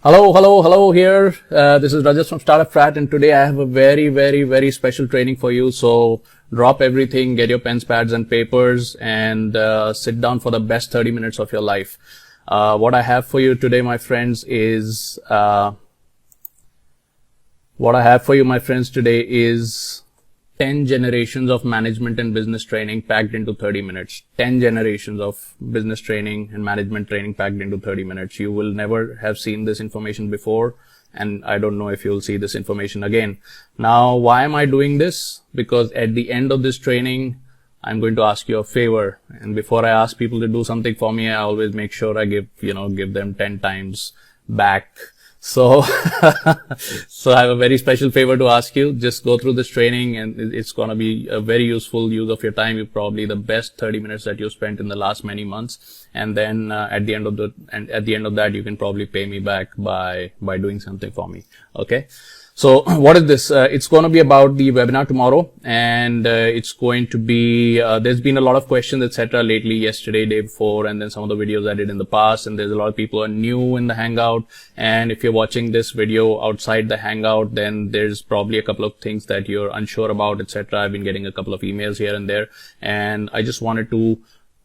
Hello here. This is Rajat from StartupFrat, and today I have a very special training for you. So drop everything, get your pens, pads, and papers, and sit down for the best 30 minutes of your life. What I have for you today, my friends, is 10 generations of management and business training packed into 30 minutes. 10 generations of business training and management training packed into 30 minutes. You will never have seen this information before, and I don't know if you'll see this information again. Now, why am I doing this? Because at the end of this training, I'm going to ask you a favor. And before I ask people to do something for me, I always make sure I give them 10 times back. So, so I have a very special favor to ask you. Just go through this training, and it's going to be a very useful use of your time. You probably the best 30 minutes that you spent in the last many months. And then at the end of that, you can probably pay me back by doing something for me. Okay. So what is this? It's going to be about the webinar tomorrow, and it's going to be, there's been a lot of questions, etc. lately, yesterday, day before, and then some of the videos I did in the past, and there's a lot of people who are new in the Hangout. And if you're watching this video outside the Hangout, then there's probably a couple of things that you're unsure about, etc. I've been getting a couple of emails here and there, and I just wanted to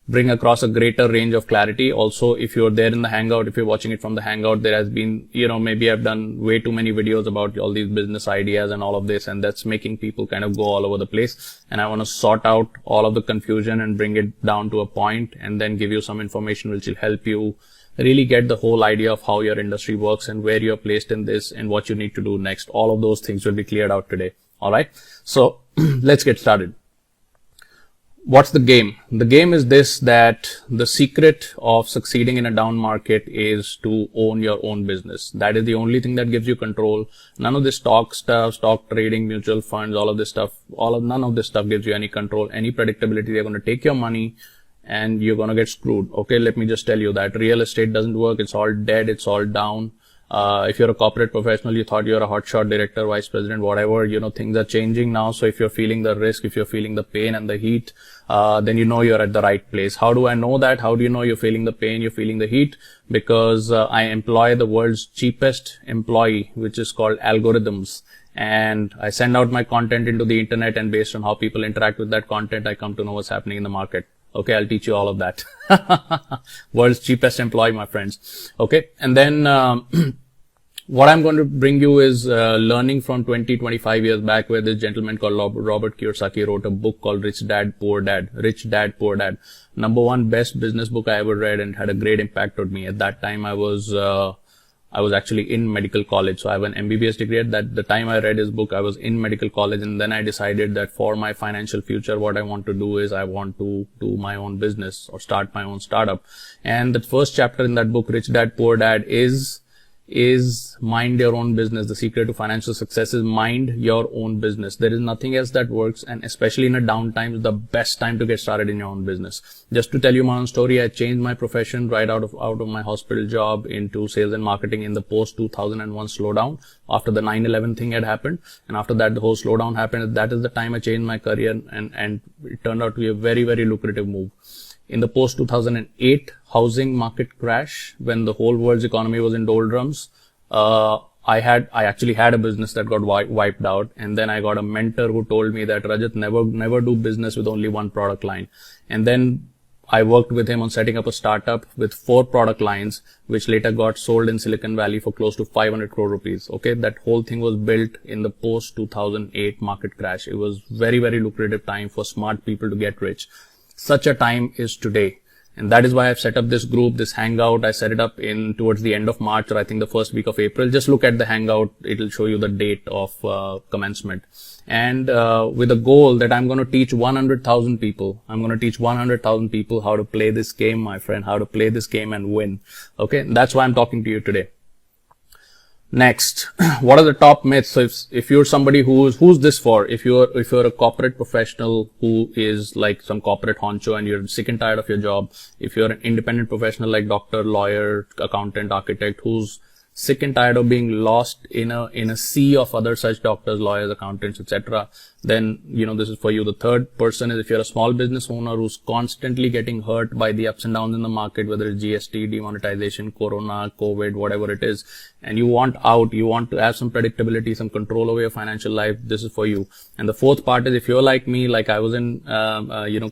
bring across a greater range of clarity. Also, if you're there in the Hangout, if you're watching it from the Hangout, there has been, maybe I've done way too many videos about all these business ideas and all of this, and that's making people kind of go all over the place. And I want to sort out all of the confusion and bring it down to a point, and then give you some information which will help you really get the whole idea of how your industry works and where you're placed in this and what you need to do next. All of those things will be cleared out today. All right. So let's get started. What's the game? The game is this, that the secret of succeeding in a down market is to own your own business. That is the only thing that gives you control. None of this stock stuff, stock trading, mutual funds, all of this stuff, none of this stuff gives you any control, any predictability. They're going to take your money and you're going to get screwed. Okay, let me just tell you that real estate doesn't work. It's all dead. It's all down. If you're a corporate professional, you thought you're a hotshot director, vice president, whatever, things are changing now. So if you're feeling the risk, if you're feeling the pain and the heat, then you're at the right place. How do I know that? How do you know you're feeling the pain, you're feeling the heat? Because I employ the world's cheapest employee, which is called algorithms. And I send out my content into the internet, and based on how people interact with that content, I come to know what's happening in the market. Okay, I'll teach you all of that. World's cheapest employee, my friends. Okay, and then what I'm going to bring you is learning from 25 years back, where this gentleman called Robert Kiyosaki wrote a book called Rich Dad, Poor Dad. Rich Dad, Poor Dad. #1 best business book I ever read, and had a great impact on me. At that time, I was actually in medical college. So I have an MBBS degree. At the time I read his book, I was in medical college, and then I decided that for my financial future, what I want to do is I want to do my own business or start my own startup. And the first chapter in that book, Rich Dad, Poor Dad, is mind your own business. The secret to financial success is mind your own business. There is nothing else that works, and especially in a downtime, is the best time to get started in your own business. Just to tell you my own story, I changed my profession right out of my hospital job into sales and marketing in the post 2001 slowdown, after the 9/11 thing had happened, and after that the whole slowdown happened. That is the time I changed my career, and it turned out to be a very lucrative move. In the post 2008 housing market crash, when the whole world's economy was in doldrums, I actually had a business that got wiped out. And then I got a mentor who told me that, Rajat, never do business with only one product line. And then I worked with him on setting up a startup with 4 product lines, which later got sold in Silicon Valley for close to 500 crore rupees. Okay. That whole thing was built in the post 2008 market crash. It was very lucrative time for smart people to get rich. Such a time is today. And that is why I've set up this group, this Hangout. I set it up towards the end of March, or I think the first week of April. Just look at the Hangout. It'll show you the date of commencement. And with a goal that I'm going to teach 100,000 people. I'm going to teach 100,000 people how to play this game, my friend, how to play this game and win. Okay. And that's why I'm talking to you today. Next, what are the top myths? So if you're somebody who's this for? If you're a corporate professional who is like some corporate honcho and you're sick and tired of your job, if you're an independent professional like doctor, lawyer, accountant, architect who's sick and tired of being lost in a sea of other such doctors, lawyers, accountants, etc., then, this is for you. The third person is if you're a small business owner who's constantly getting hurt by the ups and downs in the market, whether it's GST, demonetization, Corona, COVID, whatever it is, and you want out, you want to have some predictability, some control over your financial life, this is for you. And the fourth part is if you're like me, like I was in,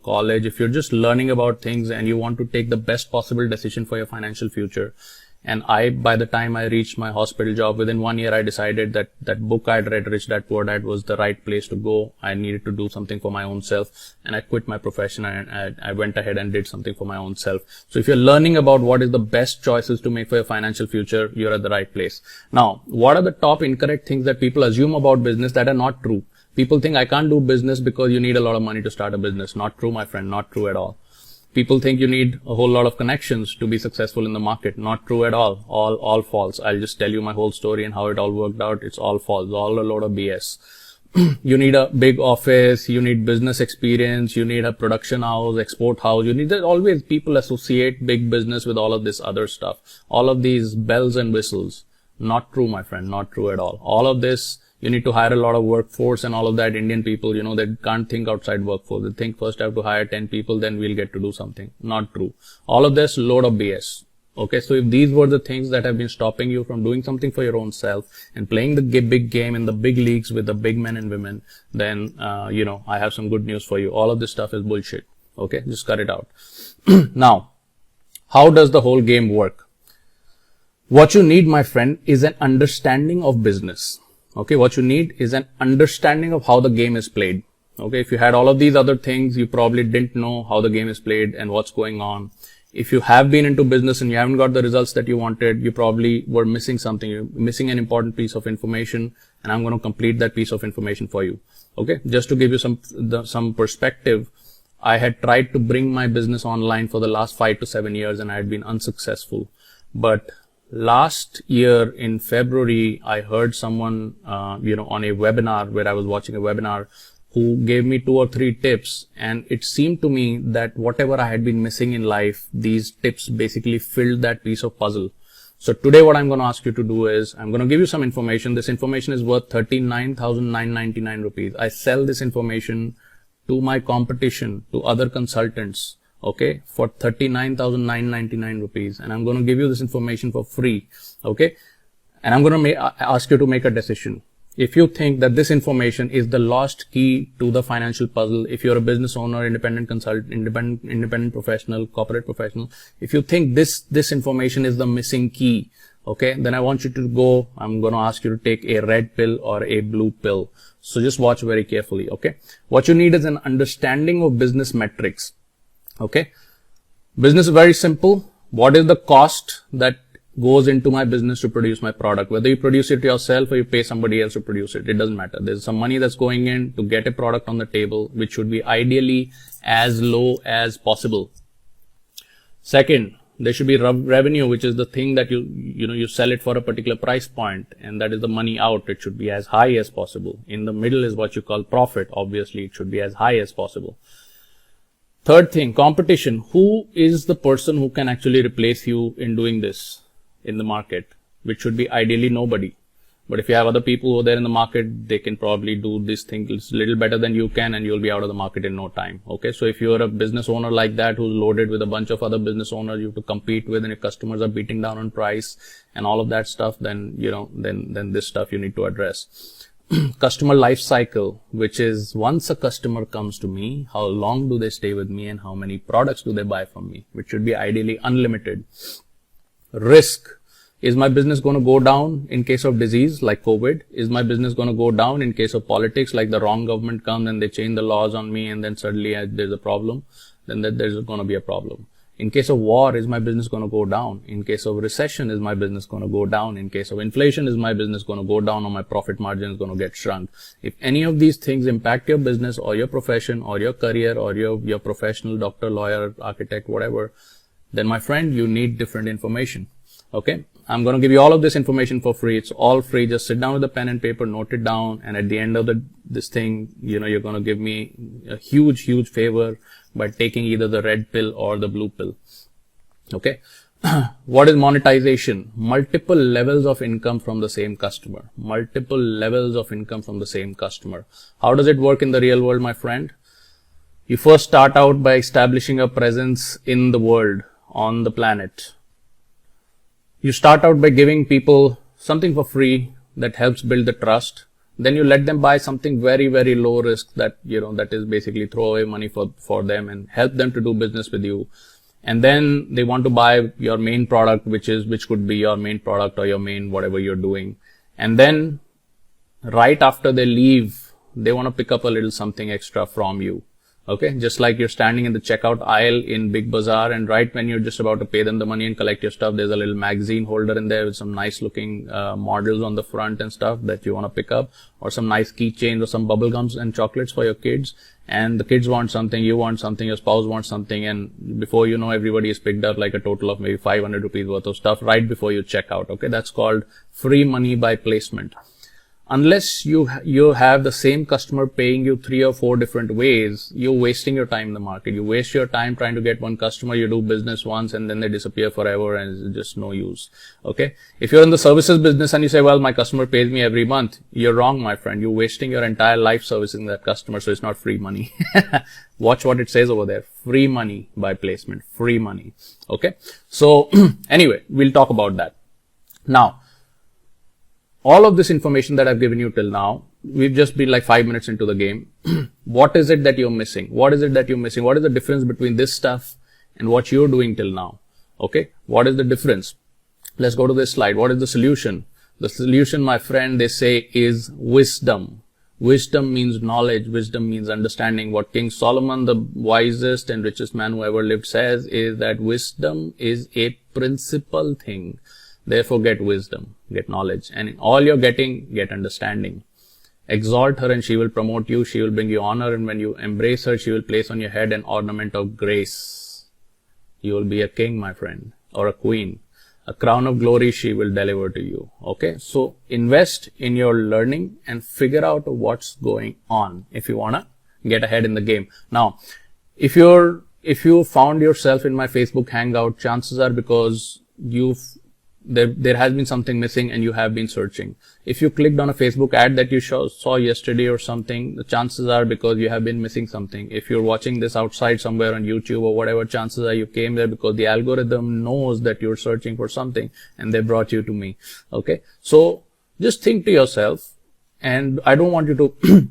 college, if you're just learning about things and you want to take the best possible decision for your financial future. And by the time I reached my hospital job, within 1 year, I decided that that book I'd read, Rich Dad Poor Dad, was the right place to go. I needed to do something for my own self, and I quit my profession and I went ahead and did something for my own self. So if you're learning about what is the best choices to make for your financial future, you're at the right place. Now, what are the top incorrect things that people assume about business that are not true? People think I can't do business because you need a lot of money to start a business. Not true, my friend. Not true at all. People think you need a whole lot of connections to be successful in the market. Not true at all. All false. I'll just tell you my whole story and how it all worked out. It's all false. All a load of BS. You need a big office. You need business experience. You need a production house, export house. Always people associate big business with all of this other stuff. All of these bells and whistles. Not true, my friend. Not true at all. All of this, you need to hire a lot of workforce and all of that. Indian people, they can't think outside workforce. They think first I have to hire 10 people, then we'll get to do something. Not true. All of this, load of BS. Okay, so if these were the things that have been stopping you from doing something for your own self and playing the big game in the big leagues with the big men and women, then, I have some good news for you. All of this stuff is bullshit. Okay, just cut it out. Now, how does the whole game work? What you need, my friend, is an understanding of business. Okay, what you need is an understanding of how the game is played. Okay, if you had all of these other things, you probably didn't know how the game is played and what's going on. If you have been into business and you haven't got the results that you wanted, you probably were missing something. You're missing an important piece of information, and I'm going to complete that piece of information for you. Okay, just to give you some perspective, I had tried to bring my business online for the last 5 to 7 years and I had been unsuccessful. But last year in February, I heard someone, on a webinar where I was watching a webinar, who gave me 2 or 3 tips. And it seemed to me that whatever I had been missing in life, these tips basically filled that piece of puzzle. So today what I'm going to ask you to do is, I'm going to give you some information. This information is worth 39,999 rupees. I sell this information to my competition, to other consultants. Okay, for 39,999 rupees, and I'm going to give you this information for free. Okay, and I'm going to ask you to make a decision. If you think that this information is the lost key to the financial puzzle, if you're a business owner, independent consultant, independent professional, corporate professional, if you think this information is the missing key, okay, then I want you to go. I'm going to ask you to take a red pill or a blue pill. So just watch very carefully. Okay, what you need is an understanding of business metrics. Okay, business is very simple. What is the cost that goes into my business to produce my product? Whether you produce it yourself or you pay somebody else to produce it, it doesn't matter. There's some money that's going in to get a product on the table, which should be ideally as low as possible. Second, there should be revenue, which is the thing that you sell it for a particular price point, and that is the money out. It should be as high as possible. In the middle is what you call profit. Obviously, it should be as high as possible. Third thing, competition. Who is the person who can actually replace you in doing this in the market? Which should be ideally nobody. But if you have other people who are there in the market, they can probably do this thing a little better than you can, and you'll be out of the market in no time. Okay, so if you're a business owner like that who's loaded with a bunch of other business owners you have to compete with, and your customers are beating down on price and all of that stuff, then then this stuff you need to address. Customer life cycle, which is once a customer comes to me, how long do they stay with me and how many products do they buy from me, which should be ideally unlimited. Risk. Is my business going to go down in case of disease like COVID? Is my business going to go down in case of politics, like the wrong government comes and they change the laws on me and then suddenly there's a problem? Then there's going to be a problem. In case of war, is my business going to go down? In case of recession, is my business going to go down? In case of inflation, is my business going to go down or my profit margin is going to get shrunk? If any of these things impact your business or your profession or your career or your professional doctor, lawyer, architect, whatever, then my friend, you need different information. Okay, I'm going to give you all of this information for free. It's all free. Just sit down with a pen and paper, note it down, and at the end of this thing, you're going to give me a huge favor by taking either the red pill or the blue pill. Okay, What is monetization? Multiple levels of income from the same customer. Multiple levels of income from the same customer. How does it work in the real world, my friend? You first start out by establishing a presence in the world, on the planet. You start out by giving people something for free that helps build the trust. Then you let them buy something very, very low risk that, that is basically throwaway money for them, and help them to do business with you. And then they want to buy your main product, which could be your main product or your main whatever you're doing. And then right after they leave, they want to pick up a little something extra from you. Okay, just like you're standing in the checkout aisle in Big Bazaar, and right when you're just about to pay them the money and collect your stuff, there's a little magazine holder in there with some nice looking models on the front and stuff that you want to pick up, or some nice keychains or some bubble gums and chocolates for your kids. And the kids want something, you want something, your spouse wants something, and before you know, everybody has picked up like a total of maybe 500 rupees worth of stuff right before you check out. Okay, that's called free money by placement. Unless you have the same customer paying you 3 or 4 different ways, you're wasting your time in the market. You waste your time trying to get one customer. You do business once and then they disappear forever, and it's just no use. Okay. If you're in the services business and you say, well, my customer pays me every month, you're wrong, my friend. You're wasting your entire life servicing that customer. So it's not free money. Watch what it says over there. Free money by placement. Free money. Okay. So anyway, we'll talk about that. Now, all of this information that I've given you till now, we've just been like 5 minutes into the game. What is it that you're missing? What is it that you're missing? What is the difference between this stuff and what you're doing till now? Okay. What is the difference? Let's go to this slide. What is the solution? The solution, my friend, they say is wisdom. Wisdom means knowledge. Wisdom means understanding. What King Solomon, the wisest and richest man who ever lived, says is that wisdom is a principal thing. Therefore, get wisdom, get knowledge, and in all you're getting, get understanding. Exalt her and she will promote you. She will bring you honor, and when you embrace her, she will place on your head an ornament of grace. You will be a king, my friend, or a queen. A crown of glory she will deliver to you. Okay, so invest in your learning and figure out what's going on if you want to get ahead in the game. Now, if you found yourself in my Facebook Hangout, chances are because there has been something missing and you have been searching. If you clicked on a Facebook ad that you saw yesterday or something, the chances are because you have been missing something. If you're watching this outside somewhere on YouTube or whatever, chances are you came there because the algorithm knows that you're searching for something and they brought you to me. Okay, so just think to yourself, and I don't want you to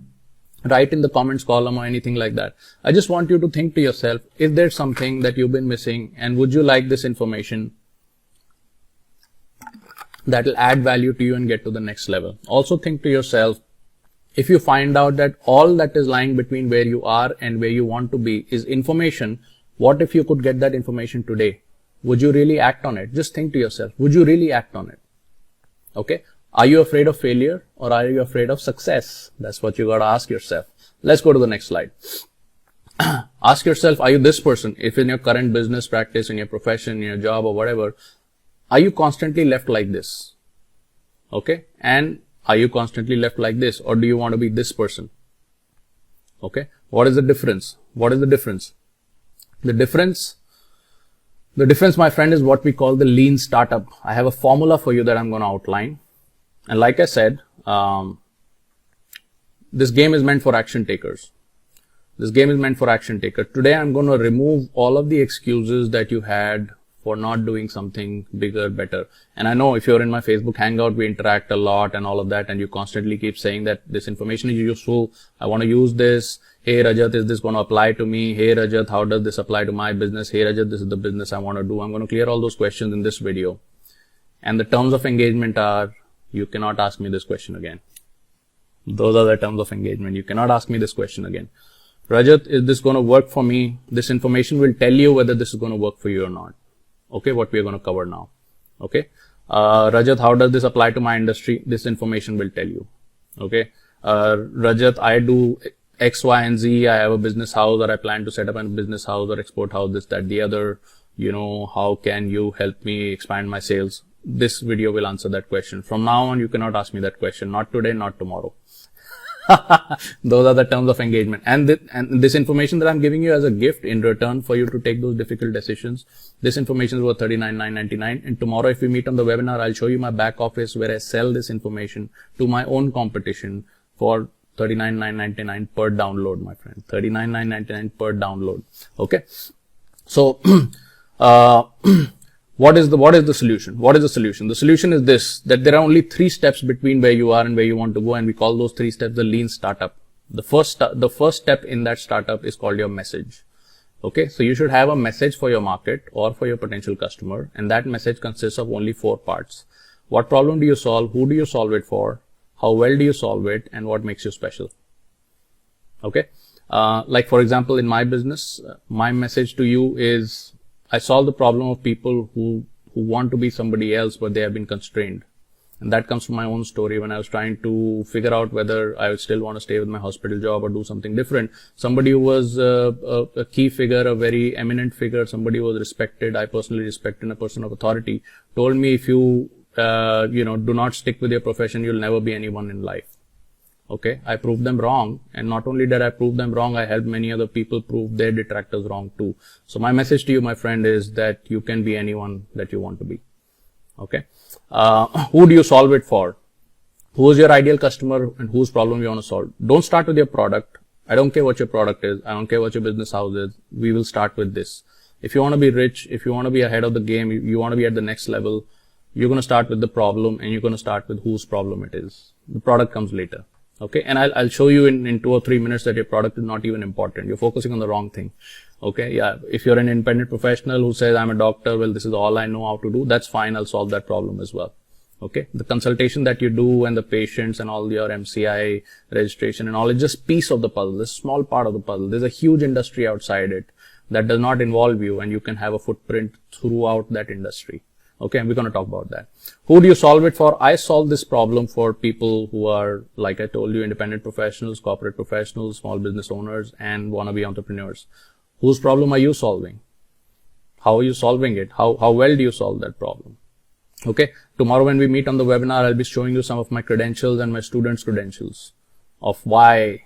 write in the comments column or anything like that. I just want you to think to yourself, is there something that you've been missing, and would you like this information that will add value to you and get to the next level? Also think to yourself, if you find out that all that is lying between where you are and where you want to be is information, what if you could get that information today? Would you really act on it? Just think to yourself, would you really act on it? Okay. Are you afraid of failure or are you afraid of success? That's what you got to ask yourself. Let's go to the next slide. Ask yourself, are you this person? If in your current business practice, in your profession, in your job or whatever, are you constantly left like this? Okay. And are you constantly left like this, or do you want to be this person? Okay. What is the difference? What is the difference? The difference, my friend, is what we call the lean startup. I have a formula for you that I'm going to outline. And like I said, this game is meant for action takers. This game is meant for action takers. Today, I'm going to remove all of the excuses that you had for not doing something bigger, better. And I know if you're in my Facebook Hangout, we interact a lot and all of that, and you constantly keep saying that this information is useful. I want to use this. Hey Rajat, is this going to apply to me? Hey Rajat, how does this apply to my business? Hey Rajat, this is the business I want to do. I'm going to clear all those questions in this video. And the terms of engagement are, you cannot ask me this question again. Those are the terms of engagement. You cannot ask me this question again. Rajat, is this going to work for me? This information will tell you whether this is going to work for you or not. Okay, what we are going to cover now. Okay. Rajat, how does this apply to my industry? This information will tell you. Okay. Rajat, I do X, Y, and Z. I have a business house, or I plan to set up a business house or export house, this, that, the other. How can you help me expand my sales? This video will answer that question. From now on, you cannot ask me that question. Not today, not tomorrow. Those are the terms of engagement. And this information that I'm giving you as a gift in return for you to take those difficult decisions, this information is worth $39,999. And tomorrow, if we meet on the webinar, I'll show you my back office where I sell this information to my own competition for $39,999 per download, my friend. $39,999 per download. Okay. So, what is the solution? What is the solution? The solution is this, that there are only 3 steps between where you are and where you want to go, and we call those 3 steps the lean startup. The first step in that startup is called your message. Okay, so you should have a message for your market or for your potential customer, and that message consists of only 4 parts. What problem do you solve? Who do you solve it for? How well do you solve it? And what makes you special? Okay, like for example, in my business, my message to you is, I solve the problem of people who want to be somebody else, but they have been constrained. And that comes from my own story. When I was trying to figure out whether I would still want to stay with my hospital job or do something different, somebody who was a key figure, a very eminent figure, somebody who was respected, I personally respect, and a person of authority, told me, if you, do not stick with your profession, you'll never be anyone in life. Okay, I proved them wrong, and not only did I prove them wrong, I helped many other people prove their detractors wrong too. So my message to you, my friend, is that you can be anyone that you want to be. Okay, who do you solve it for? Who is your ideal customer and whose problem you want to solve? Don't start with your product. I don't care what your product is. I don't care what your business house is. We will start with this. If you want to be rich, if you want to be ahead of the game, you want to be at the next level, you're going to start with the problem, and you're going to start with whose problem it is. The product comes later. Okay, and I'll show you in 2 or 3 minutes that your product is not even important. You're focusing on the wrong thing. Okay, yeah, if you're an independent professional who says, I'm a doctor, well, this is all I know how to do, that's fine, I'll solve that problem as well. Okay, the consultation that you do and the patients and all your MCI registration and all, it's just piece of the puzzle, this small part of the puzzle. There's a huge industry outside it that does not involve you, and you can have a footprint throughout that industry. Okay, and we're going to talk about that. Who do you solve it for? I solve this problem for people who are, like I told you, independent professionals, corporate professionals, small business owners, and wannabe entrepreneurs. Whose problem are you solving? How are you solving it? How well do you solve that problem? Okay, tomorrow when we meet on the webinar, I'll be showing you some of my credentials and my students' credentials of why,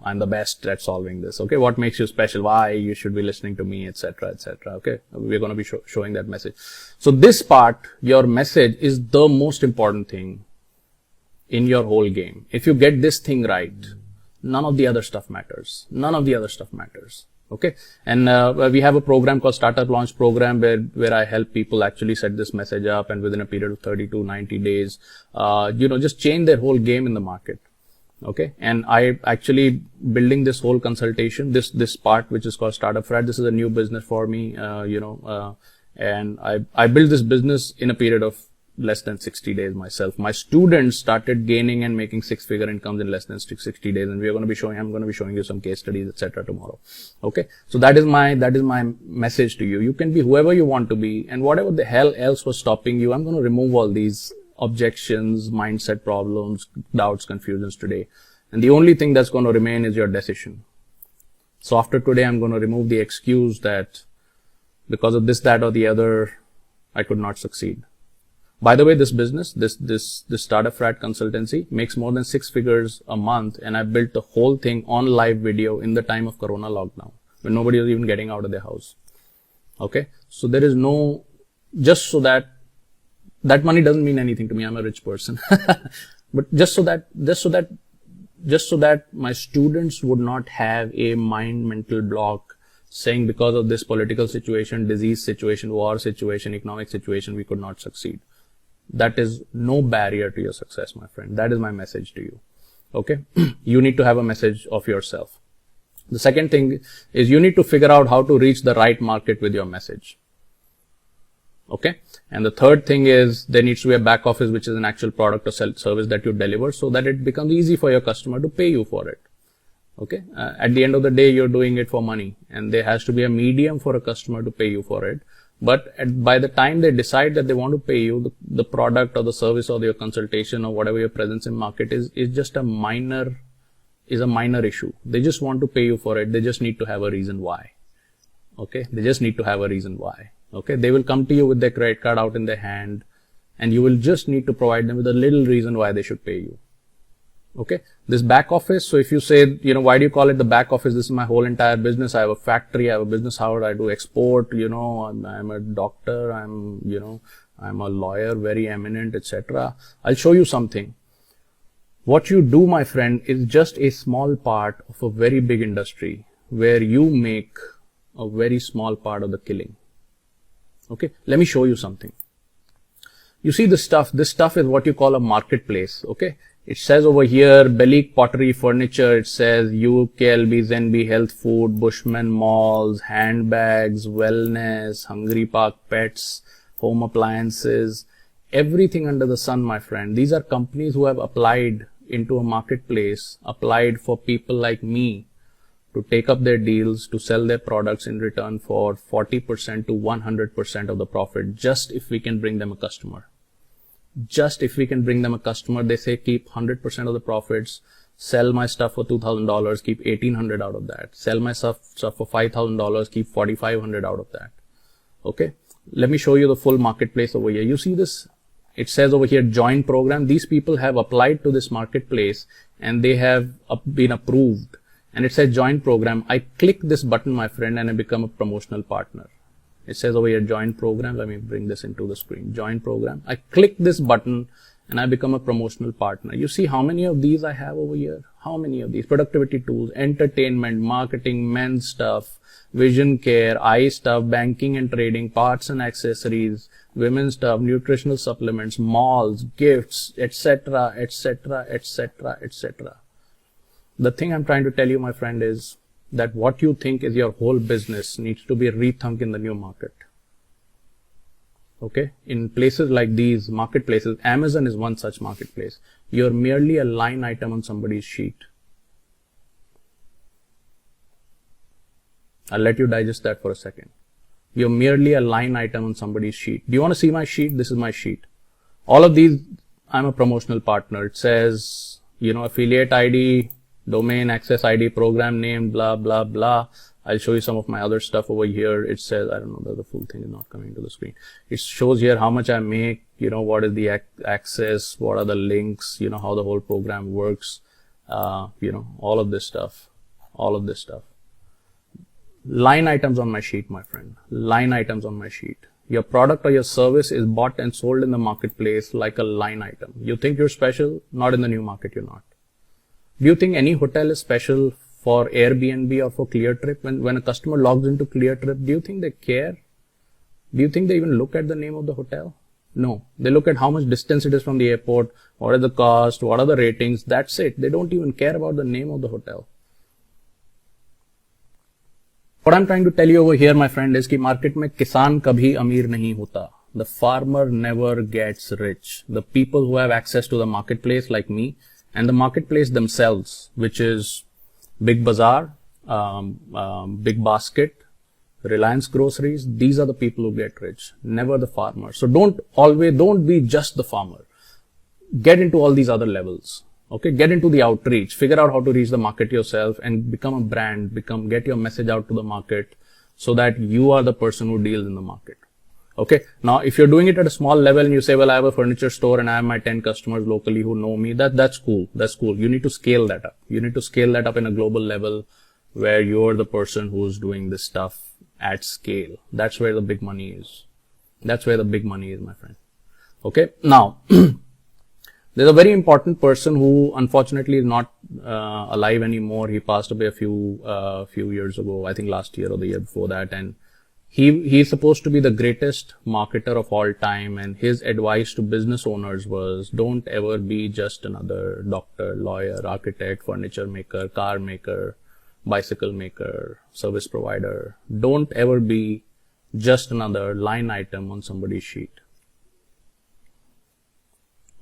I'm the best at solving this. Okay, what makes you special? Why you should be listening to me, etc., etc. Okay, we're going to be showing that message. So this part, your message, is the most important thing in your whole game. If you get this thing right, none of the other stuff matters. None of the other stuff matters. Okay, and we have a program called Startup Launch Program where I help people actually set this message up, and within a period of 30 to 90 days, just change their whole game in the market. Okay, and I actually building this whole consultation, this part which is called StartupFrat. This is a new business for me, and I built this business in a period of less than 60 days myself. My students started gaining and making 6-figure incomes in less than 60 days, and I'm going to be showing you some case studies, etc. tomorrow. Okay, so that is my message to you. You can be whoever you want to be, and whatever the hell else was stopping you, I'm going to remove all these objections, mindset problems, doubts, confusions today. And the only thing that's going to remain is your decision. So after today, I'm going to remove the excuse that because of this, that, or the other, I could not succeed. By the way, this business, this StartupFrat consultancy makes more than 6 figures a month, and I built the whole thing on live video in the time of Corona lockdown, when nobody was even getting out of their house. Okay, so there is no, just so that money doesn't mean anything to me. I'm a rich person. But just so that my students would not have a mental block saying because of this political situation, disease situation, war situation, economic situation, we could not succeed. That is no barrier to your success, my friend. That is my message to you. Okay. You need to have a message of yourself. The second thing is you need to figure out how to reach the right market with your message. Okay, and the third thing is there needs to be a back office, which is an actual product or service that you deliver, so that it becomes easy for your customer to pay you for it. Okay, at the end of the day, you're doing it for money, and there has to be a medium for a customer to pay you for it. But by the time they decide that they want to pay you, the product or the service or your consultation or whatever your presence in market is just a minor issue. They just want to pay you for it. They just need to have a reason why. Okay, they just need to have a reason why. Okay, they will come to you with their credit card out in their hand, and you will just need to provide them with a little reason why they should pay you. Okay, this back office. So if you say, why do you call it the back office? This is my whole entire business. I have a factory, I have a business house, I do export, I'm a doctor, I'm a lawyer, very eminent, etc. I'll show you something. What you do, my friend, is just a small part of a very big industry where you make a very small part of the killing. Okay, let me show you something. You see this stuff is what you call a marketplace. Okay, it says over here, Bellic Pottery Furniture, it says 𝐥𝐢𝐤𝐤, 𝐳𝐵 Health Food, Bushman Malls, Handbags, Wellness, Hungry Park Pets, Home Appliances, everything under the sun, my friend. These are companies who have applied into a marketplace, applied for people like me to take up their deals, to sell their products in return for 40% to 100% of the profit, just if we can bring them a customer. Just if we can bring them a customer, they say keep 100% of the profits, sell my stuff for $2,000, keep $1,800 out of that. Sell my stuff for $5,000, keep $4,500 out of that. Okay, let me show you the full marketplace over here. You see this? It says over here, join program. These people have applied to this marketplace and they have been approved. And it says join program. I click this button, my friend, and I become a promotional partner. It says over here, join program. Let me bring this into the screen. Join program. I click this button and I become a promotional partner. You see how many of these I have over here? How many of these? Productivity tools, entertainment, marketing, men's stuff, vision care, eye stuff, banking and trading, parts and accessories, women's stuff, nutritional supplements, malls, gifts, etc., etc., etc., etc. The thing I'm trying to tell you, my friend, is that what you think is your whole business needs to be rethunk in the new market. Okay, in places like these marketplaces, Amazon is one such marketplace. You're merely a line item on somebody's sheet. I'll let you digest that for a second. You're merely a line item on somebody's sheet. Do you want to see my sheet? This is my sheet. All of these, I'm a promotional partner. It says, affiliate ID, domain access ID, program name, blah, blah, blah. I'll show you some of my other stuff over here. It says, I don't know, the full thing is not coming to the screen. It shows here how much I make, what is the access, what are the links, how the whole program works, all of this stuff, Line items on my sheet, my friend. Line items on my sheet. Your product or your service is bought and sold in the marketplace like a line item. You think you're special? Not in the new market, you're not. Do you think any hotel is special for Airbnb or for ClearTrip? When a customer logs into ClearTrip, do you think they care? Do you think they even look at the name of the hotel? No. They look at how much distance it is from the airport, what is the cost, what are the ratings. That's it. They don't even care about the name of the hotel. What I'm trying to tell you over here, my friend, is कि market में किसान कभी अमीर नहीं होता. The farmer never gets rich. The people who have access to the marketplace like me, and the marketplace themselves, which is Big Bazaar, Big Basket, Reliance Groceries, these are the people who get rich, never the farmer. So don't be just the farmer. Get into all these other levels. Okay, get into the outreach, figure out how to reach the market yourself and become a brand, get your message out to the market so that you are the person who deals in the market. Okay, now if you're doing it at a small level and you say, well, I have a furniture store and I have my 10 customers locally who know me, that's cool. That's cool. You need to scale that up. You need to scale that up in a global level where you're the person who's doing this stuff at scale. That's where the big money is. That's where the big money is, my friend. Okay, now, there's a very important person who unfortunately is not alive anymore. He passed away a few years ago, I think last year or the year before that, and he's supposed to be the greatest marketer of all time, and his advice to business owners was, don't ever be just another doctor, lawyer, architect, furniture maker, car maker, bicycle maker, service provider. Don't ever be just another line item on somebody's sheet.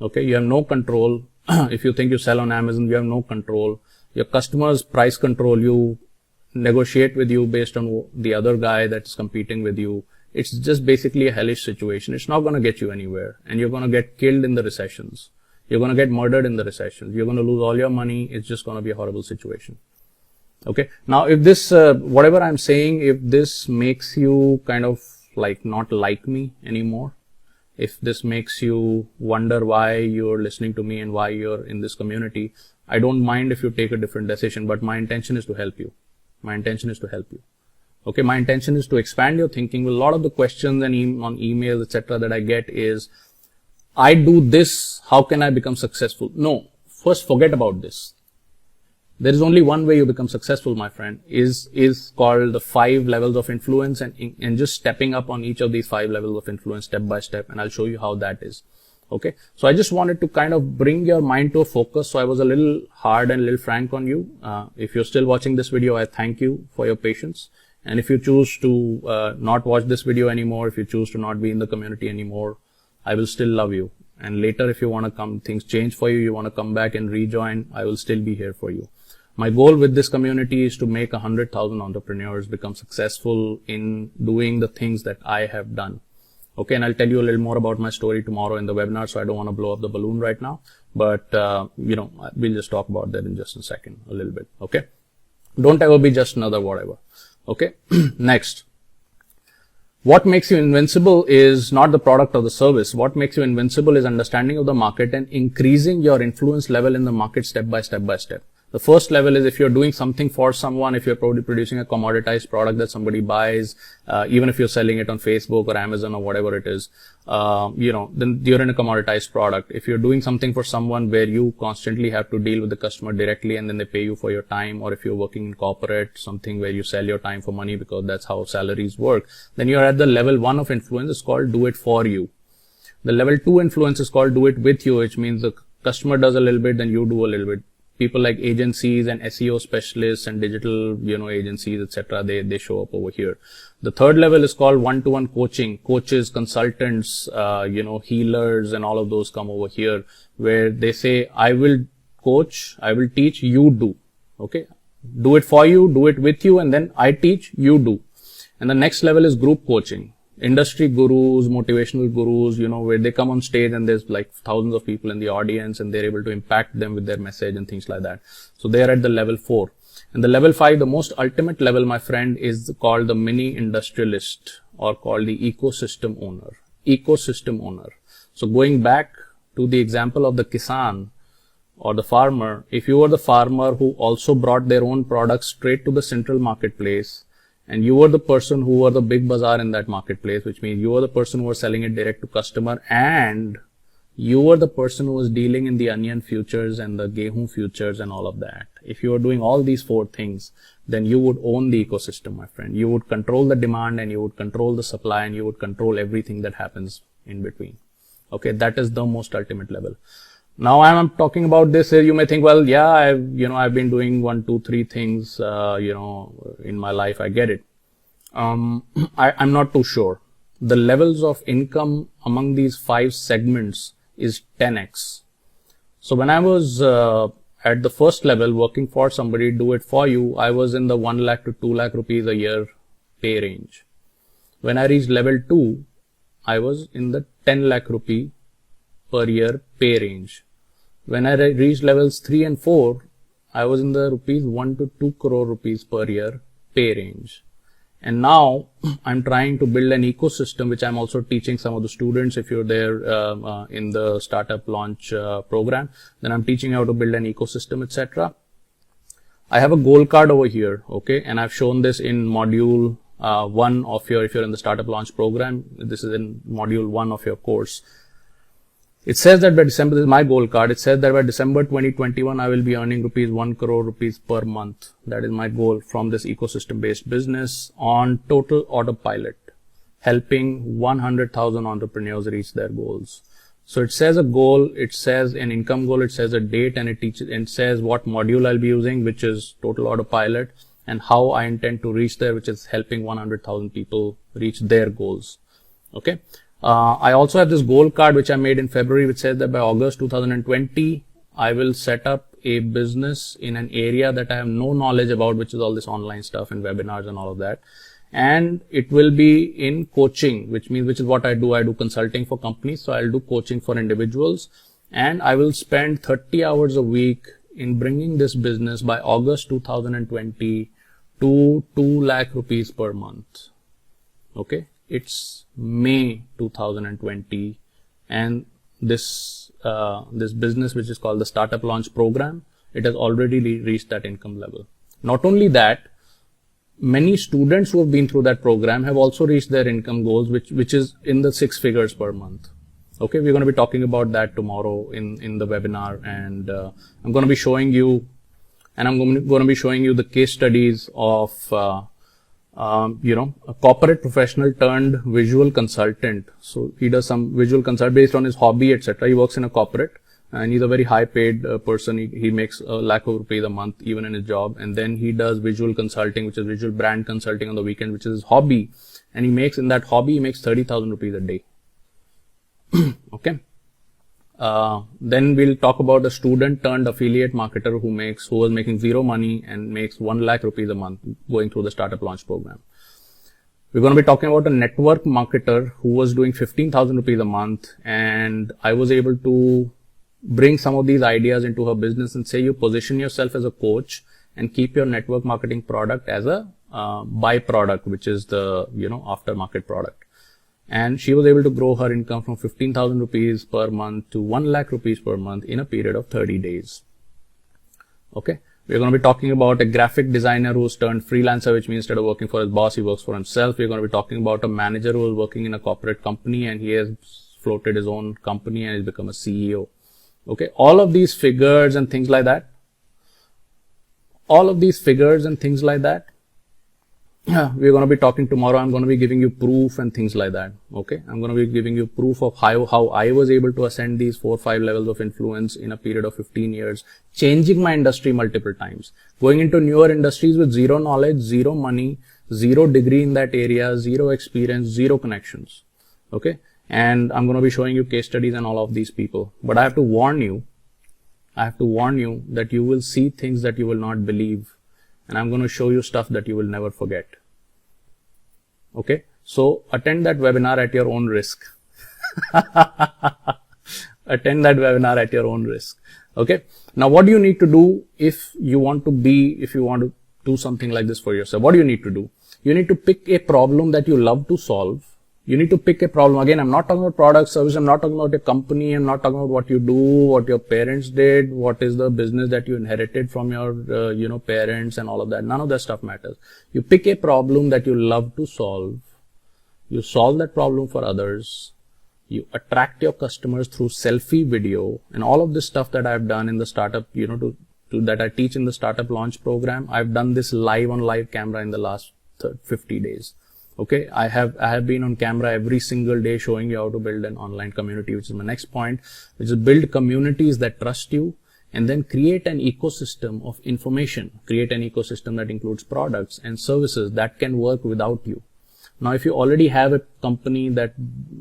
Okay, you have no control. If you think you sell on Amazon, you have no control. Your customers price control you, negotiate with you based on the other guy that's competing with you. It's just basically a hellish situation. It's not going to get you anywhere, and you're going to get killed in the recessions. You're going to get murdered in the recessions. You're going to lose all your money. It's just going to be a horrible situation. Okay, now if this, whatever I'm saying, if this makes you kind of like not like me anymore, if this makes you wonder why you're listening to me and why you're in this community, I don't mind if you take a different decision, but my intention is to help you. My intention is to help you. Okay, my intention is to expand your thinking. A lot of the questions and on emails, etc., that I get is, I do this, how can I become successful? No, first forget about this. There is only one way you become successful, my friend, is called the 5 levels of influence, and just stepping up on each of these 5 levels of influence step by step, and I'll show you how that is. Okay, so I just wanted to kind of bring your mind to a focus. So I was a little hard and a little frank on you. If you're still watching this video, I thank you for your patience. And if you choose to not watch this video anymore, if you choose to not be in the community anymore, I will still love you. And later, if you want to come, things change for you, you want to come back and rejoin, I will still be here for you. My goal with this community is to make 100,000 entrepreneurs become successful in doing the things that I have done. Okay, and I'll tell you a little more about my story tomorrow in the webinar, so I don't want to blow up the balloon right now. But, we'll just talk about that in just a second, a little bit. Okay, don't ever be just another whatever. Okay, next. What makes you invincible is not the product or the service. What makes you invincible is understanding of the market and increasing your influence level in the market step by step by step. The first level is if you're doing something for someone, if you're probably producing a commoditized product that somebody buys, even if you're selling it on Facebook or Amazon or whatever it is, then you're in a commoditized product. If you're doing something for someone where you constantly have to deal with the customer directly and then they pay you for your time, or if you're working in corporate, something where you sell your time for money because that's how salaries work, then you're at the level 1 of influence. It's called do it for you. The level 2 influence is called do it with you, which means the customer does a little bit, then you do a little bit. People like agencies and SEO specialists and digital, agencies, etc., they show up over here. The third level is called one-to-one coaching. Coaches, consultants, healers, and all of those come over here, where they say, I will coach, I will teach, you do. Okay, do it for you, do it with you, and then I teach, you do. And the next level is group coaching. Industry gurus, motivational gurus, where they come on stage and there's like thousands of people in the audience and they're able to impact them with their message and things like that. So they're at the level 4. And the level 5, the most ultimate level, my friend, is called the mini industrialist, or called the ecosystem owner. Ecosystem owner. So going back to the example of the kisan or the farmer, if you were the farmer who also brought their own products straight to the central marketplace, and you were the person who were the big bazaar in that marketplace, which means you were the person who was selling it direct to customer, and you were the person who was dealing in the onion futures and the 𝐥𝐢 futures and all of that. If you were doing all these 4 things, then you would own the ecosystem, my friend. You would control the demand, and you would control the supply, and you would control everything that happens in between. Okay, that is the most ultimate level. Now I'm talking about this, you may think, well, yeah, I've been doing 1, 2, 3 things, in my life. I get it. I'm not too sure. The levels of income among these 5 segments is 10x. So when I was at the first level working for somebody, do it for you, I was in the 1 lakh to 2 lakh rupees a year pay range. When I reached level 2, I was in the 10 lakh rupee per year pay range. When I reached levels 3 and 4, I was in the 1 to 2 crore rupees per year pay range. And now I'm trying to build an ecosystem, which I'm also teaching some of the students. If you're there in the startup launch program, then I'm teaching you how to build an ecosystem, etc. I have a goal card over here, okay, and I've shown this in module 1 of your, if you're in the startup launch program, this is in module 1 of your course. It says that by December, this is my goal card. It says that by December 2021, I will be earning 1 crore rupees per month. That is my goal from this ecosystem based business on total autopilot, helping 100,000 entrepreneurs reach their goals. So it says a goal, it says an income goal, it says a date, and it says what module I'll be using, which is total autopilot, and how I intend to reach there, which is helping 100,000 people reach their goals. Okay. I also have this goal card which I made in February, which says that by August 2020, I will set up a business in an area that I have no knowledge about, which is all this online stuff and webinars and all of that. And it will be in coaching, which is what I do. I do consulting for companies. So I'll do coaching for individuals, and I will spend 30 hours a week in bringing this business by August 2020 to 2 lakh rupees per month. Okay. It's May 2020. And this business, which is called the Startup Launch Program, it has already reached that income level. Not only that, many students who have been through that program have also reached their income goals, which is in the 6 figures per month. Okay, we're going to be talking about that tomorrow in the webinar, and I'm going to be showing you, the case studies of a corporate professional turned visual consultant. So he does some visual consult based on his hobby, etc. He works in a corporate, and he's a very high paid person. He makes a lakh of rupees a month even in his job, and then he does visual consulting, which is visual brand consulting on the weekend, which is his hobby, and he makes 30,000 rupees a day. Okay. Then we'll talk about a student turned affiliate marketer who was making zero money and makes 1 lakh rupees a month going through the Startup Launch Program. We're going to be talking about a network marketer who was doing 15,000 rupees a month, and I was able to bring some of these ideas into her business and say, you position yourself as a coach and keep your network marketing product as a byproduct, which is the aftermarket product. And she was able to grow her income from 15,000 rupees per month to 1 lakh rupees per month in a period of 30 days. Okay. We're going to be talking about a graphic designer who's turned freelancer, which means instead of working for his boss, he works for himself. We're going to be talking about a manager who is working in a corporate company and he has floated his own company and has become a CEO. Okay. All of these figures and things like that. We're going to be talking tomorrow. I'm going to be giving you proof and things like that. Okay. I'm going to be giving you proof of how I was able to ascend these 4 or 5 levels of influence in a period of 15 years, changing my industry multiple times, going into newer industries with zero knowledge, zero money, zero degree in that area, zero experience, zero connections. Okay. And I'm going to be showing you case studies and all of these people. But I have to warn you that you will see things that you will not believe. And I'm going to show you stuff that you will never forget. Okay. So attend that webinar at your own risk. Okay. Now, what do you need to do if you want to do something like this for yourself? What do you need to do? You need to pick a problem that you love to solve. You need to pick a problem. Again, I'm not talking about product, service. I'm not talking about your company. I'm not talking about what you do, what your parents did, what is the business that you inherited from your, parents and all of that. None of that stuff matters. You pick a problem that you love to solve. You solve that problem for others. You attract your customers through selfie video and all of this stuff that I've done in the startup, that I teach in the Startup Launch Program. I've done this live on live camera in the last 50 days. Okay, I have been on camera every single day showing you how to build an online community, which is my next point, which is build communities that trust you and then create an ecosystem of information, create an ecosystem that includes products and services that can work without you. Now, if you already have a company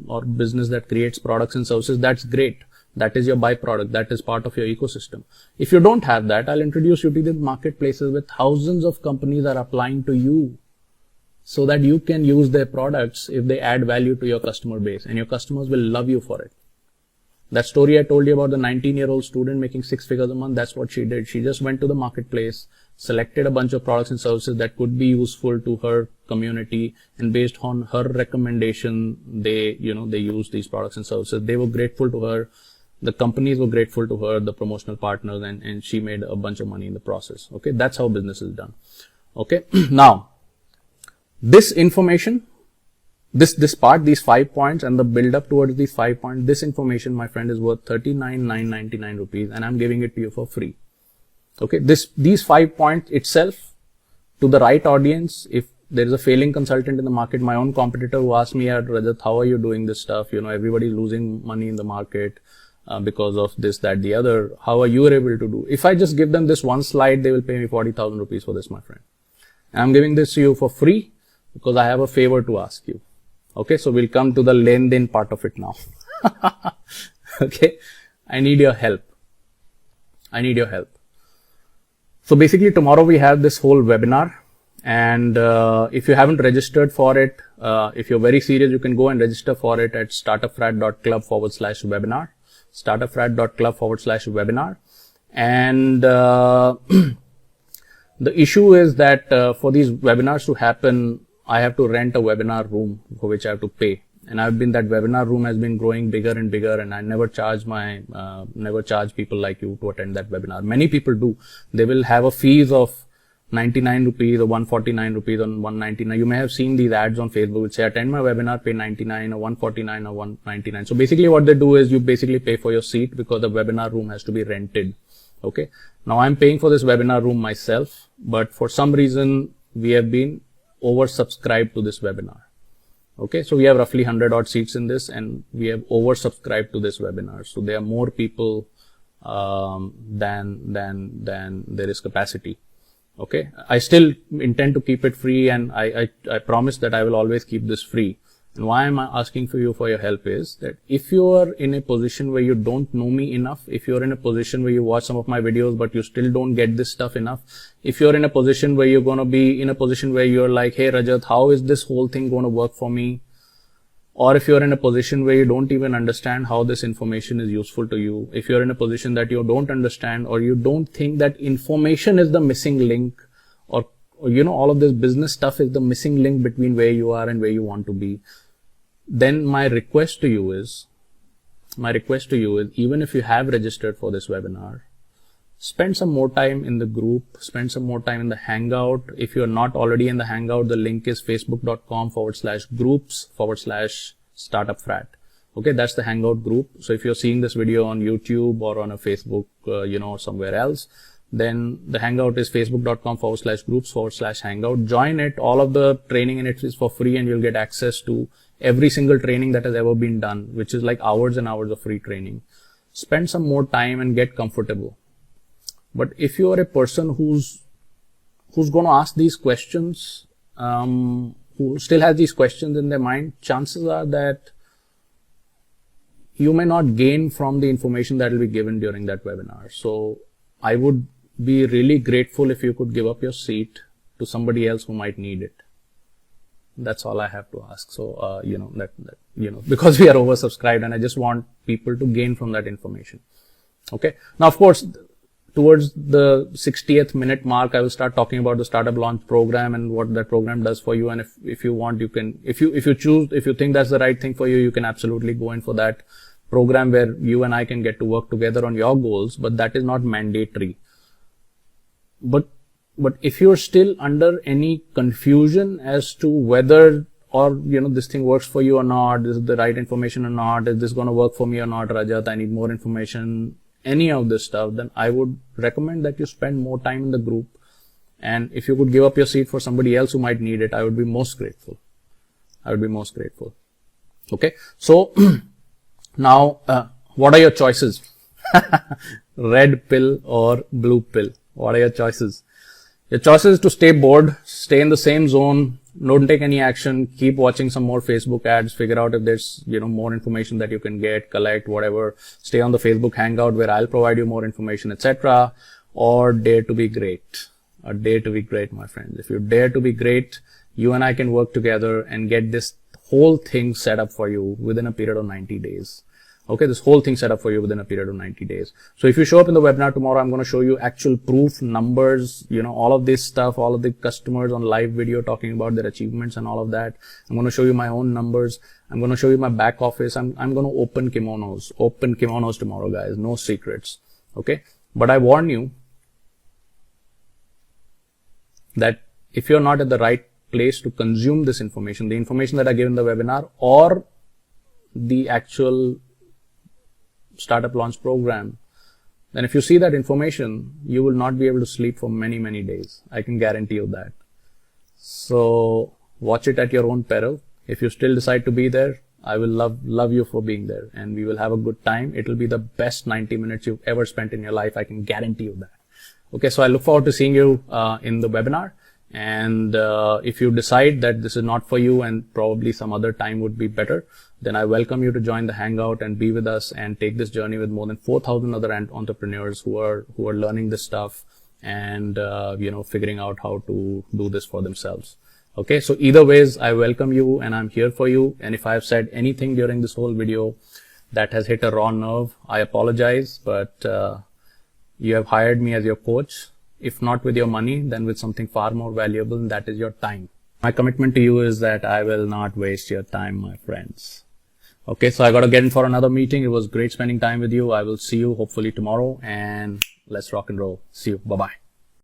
or business that creates products and services, that's great. That is your byproduct. That is part of your ecosystem. If you don't have that, I'll introduce you to the marketplaces where thousands of companies are applying to you, so that you can use their products if they add value to your customer base, and your customers will love you for it. That story I told you about the 19-year-old student making 6 figures a month, that's what she did. She just went to the marketplace, selected a bunch of products and services that could be useful to her community, and based on her recommendation, they used these products and services. They were grateful to her. The companies were grateful to her, the promotional partners, and she made a bunch of money in the process. Okay. That's how business is done. Okay. Now, this information, this part, these 5 points and the build up towards these 5 points, this information, my friend, is worth 39,999 rupees, and I'm giving it to you for free. Okay. These 5 points itself, to the right audience, if there is a failing consultant in the market, my own competitor who asked me, Rajat, how are you doing this stuff? Everybody's losing money in the market because of this, that, the other. How are you able to do? If I just give them this one slide, they will pay me 40,000 rupees for this, my friend. And I'm giving this to you for free, because I have a favor to ask you. Okay, so we'll come to the len-den part of it now. Okay, I need your help. So basically tomorrow we have this whole webinar, and if you haven't registered for it, if you're very serious, you can go and register for it at startupfrat.club/webinar, startupfrat.club/webinar. And the issue is that for these webinars to happen, I have to rent a webinar room for which I have to pay. and I've been, that webinar room has been growing bigger and bigger, and I never charge people like you to attend that webinar. Many people do. They will have a fees of 99 rupees or 149 rupees or 199. You may have seen these ads on Facebook which say attend my webinar, pay 99 or 149 or 199. So basically what they do is you basically pay for your seat because the webinar room has to be rented. Okay. Now I'm paying for this webinar room myself, but for some reason we have been oversubscribed to this webinar. Okay. So we have roughly 100 odd seats in this, and we have oversubscribed to this webinar. So there are more people than there is capacity. Okay. I still intend to keep it free, and I promise that I will always keep this free. And why am I asking for your help is that if you are in a position where you don't know me enough, if you're in a position where you watch some of my videos but you still don't get this stuff enough, if you're in a position where you're going to be in a position where you're like, hey Rajat, how is this whole thing going to work for me? Or if you're in a position where you don't even understand how this information is useful to you, if you're in a position that you don't understand, or you don't think that information is the missing link, or all of this business stuff is the missing link between where you are and where you want to be, then my request to you is, even if you have registered for this webinar, spend some more time in the group, spend some more time in the Hangout. If you're not already in the Hangout, the link is facebook.com/groups/StartupFrat. Okay, that's the Hangout group. So if you're seeing this video on YouTube or on a Facebook, somewhere else, then the Hangout is facebook.com/groups/Hangout. Join it. All of the training in it is for free, and you'll get access to every single training that has ever been done, which is like hours and hours of free training. Spend some more time and get comfortable. But if you are a person who's going to ask these questions, who still has these questions in their mind, chances are that you may not gain from the information that will be given during that webinar. So I would be really grateful if you could give up your seat to somebody else who might need it. That's all I have to ask. So, because we are oversubscribed, and I just want people to gain from that information. Okay. Now, of course, towards the 60th minute mark, I will start talking about the startup launch program and what that program does for you. And if you want, you can, if you think that's the right thing for you, you can absolutely go in for that program where you and I can get to work together on your goals, but that is not mandatory. But if you're still under any confusion as to whether this thing works for you or not, this is the right information or not, is this going to work for me or not, Rajat, I need more information, any of this stuff, then I would recommend that you spend more time in the group. And if you could give up your seat for somebody else who might need it, I would be most grateful. Okay. So now, what are your choices? Red pill or blue pill? What are your choices? Your choices is to stay bored, stay in the same zone, don't take any action, keep watching some more Facebook ads, figure out if there's, more information that you can get, collect, whatever, stay on the Facebook Hangout where I'll provide you more information, etc. Or dare to be great. Dare to be great, my friends. If you dare to be great, you and I can work together and get this whole thing set up for you within a period of 90 days. Okay, this whole thing set up for you within a period of 90 days. So if you show up in the webinar tomorrow, I'm going to show you actual proof, numbers, all of this stuff, all of the customers on live video talking about their achievements and all of that. I'm going to show you my own numbers. I'm going to show you my back office. I'm going to open kimonos tomorrow, guys. No secrets. Okay. But I warn you that if you're not at the right place to consume this information, the information that I give in the webinar or the actual startup launch program, then if you see that information, you will not be able to sleep for many, many days. I can guarantee you that. So watch it at your own peril. If you still decide to be there, I will love you for being there, and we will have a good time. It will be the best 90 minutes you've ever spent in your life. I can guarantee you that. Okay. So I look forward to seeing you in the webinar. And if you decide that this is not for you and probably some other time would be better, then I welcome you to join the Hangout and be with us and take this journey with more than 4,000 other entrepreneurs who are learning this stuff and figuring out how to do this for themselves. Okay, so either ways, I welcome you and I'm here for you. And if I have said anything during this whole video that has hit a raw nerve, I apologize, but you have hired me as your coach. If not with your money, then with something far more valuable, and that is your time. My commitment to you is that I will not waste your time, my friends. Okay, so I got to get in for another meeting. It was great spending time with you. I will see you hopefully tomorrow, and let's rock and roll. See you. Bye-bye.